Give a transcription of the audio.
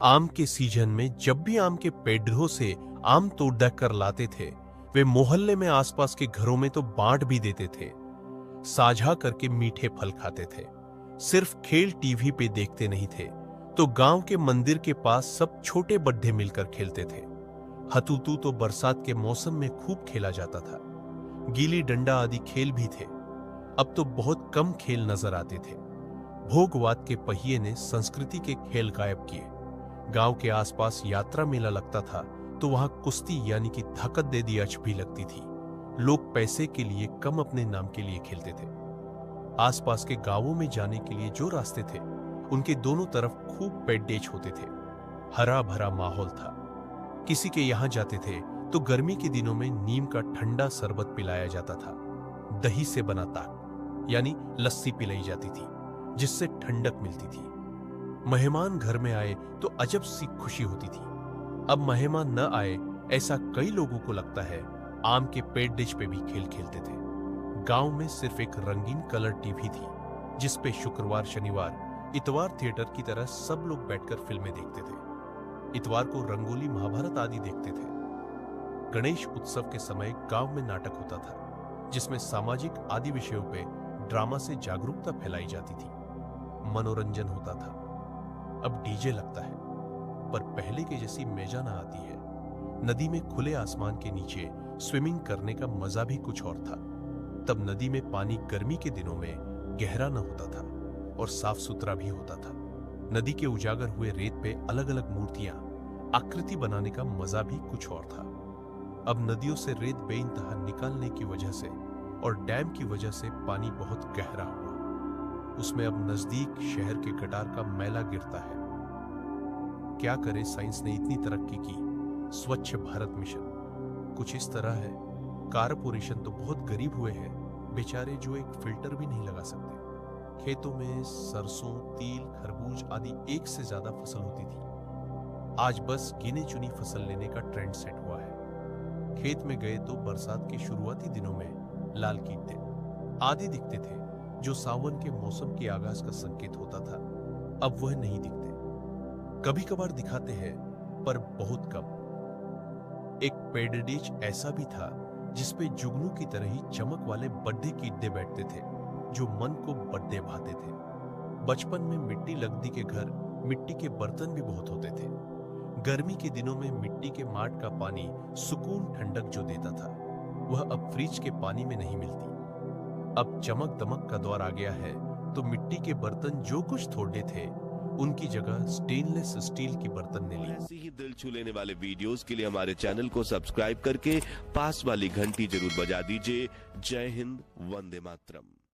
आम के सीजन में जब भी आम के पेड़ों से आम तोड़ कर लाते थे, वे मोहल्ले में आसपास के घरों में तो बांट भी देते थे। साझा करके मीठे फल खाते थे। सिर्फ खेल टीवी पे देखते नहीं थे, तो गांव के मंदिर के पास सब छोटे बड्ढे मिलकर खेलते थे। हतूतू तो बरसात के मौसम में खूब खेला जाता था। गीली डंडा आदि खेल भी थे। अब तो बहुत कम खेल नजर आते थे। भोगवाद के पहिए ने संस्कृति के खेल गायब किए। गांव के आसपास यात्रा मेला लगता था, तो वहां कुश्ती यानी कि ताकत दे दी अच भी लगती थी। लोग पैसे के लिए कम अपने नाम के लिए खेलते थे। आसपास के गांवों में जाने के लिए जो रास्ते थे, उनके दोनों तरफ खूब पेड़ होते थे। हरा भरा माहौल था। किसी के यहां जाते थे तो गर्मी के दिनों में नीम का ठंडा शरबत पिलाया जाता था। दही से बना ताक यानी लस्सी पिलाई जाती थी, जिससे ठंडक मिलती थी। मेहमान घर में आए तो अजब सी खुशी होती थी। अब मेहमान न आए, ऐसा कई लोगों को लगता है। आम के पेड़ डिश पे भी खेल खेलते थे। गांव में सिर्फ एक रंगीन कलर टीवी थी, जिसपे शुक्रवार शनिवार इतवार थिएटर की तरह सब लोग बैठकर फिल्में देखते थे। इतवार को रंगोली महाभारत आदि देखते थे। गणेश उत्सव के समय गांव में नाटक होता था, जिसमें सामाजिक आदि विषयों पे ड्रामा से जागरूकता फैलाई जाती थी। मनोरंजन होता था। अब डीजे लगता है, पर पहले के जैसी मजा ना आती है। नदी में खुले आसमान के नीचे स्विमिंग करने का मजा भी कुछ और था। तब नदी में पानी गर्मी के दिनों में गहरा न होता था और साफ सुथरा भी होता था। नदी के उजागर हुए रेत पे अलग अलग मूर्तियां, आकृति बनाने का मजा भी कुछ और था। अब नदियों से रेत बेइंतहा निकालने की वजह से और डैम की वजह से पानी बहुत गहरा हुआ। उसमें अब नजदीक शहर के गटार का मैला गिरता है। क्या करे, साइंस ने इतनी तरक्की की। स्वच्छ भारत मिशन कुछ इस तरह है। कारपोरेशन तो बहुत गरीब हुए हैं बेचारे, जो एक फिल्टर भी नहीं लगा सकते। खेतों में सरसों, तिल, खरबूज आदि एक से ज्यादा फसल होती थी। आज बस गिने चुनी फसल लेने का ट्रेंड सेट हुआ है। खेत में गए तो बरसात के शुरुआती दिनों में लाल कीटे आदि दिखते थे, जो सावन के मौसम के आगाज का संकेत होता था। अब वह नहीं दिखते। कभी कभार दिखाते हैं, पर बहुत कम। एक पेड़डीच ऐसा भी था, जिसपे जुगनू की तरह ही चमक वाले बड्ढे कीड़े बैठते थे, जो मन को बड्ढे भाते थे। बचपन में मिट्टी लगदी के घर, मिट्टी के बर्तन भी बहुत होते थे। गर्मी के दिनों में मिट्टी के माट का पानी सुकून ठंडक जो देता था, वह अब फ्रिज के पानी में नहीं मिलती। अब चमक दमक का दौर आ गया है, तो मिट्टी के बर्तन जो कुछ थोड़े थे, उनकी जगह स्टेनलेस स्टील की बर्तन ने ली। ऐसे ही दिल छू लेने वाले वीडियोस के लिए हमारे चैनल को सब्सक्राइब करके पास वाली घंटी जरूर बजा दीजिए। जय हिंद, वंदे मातरम।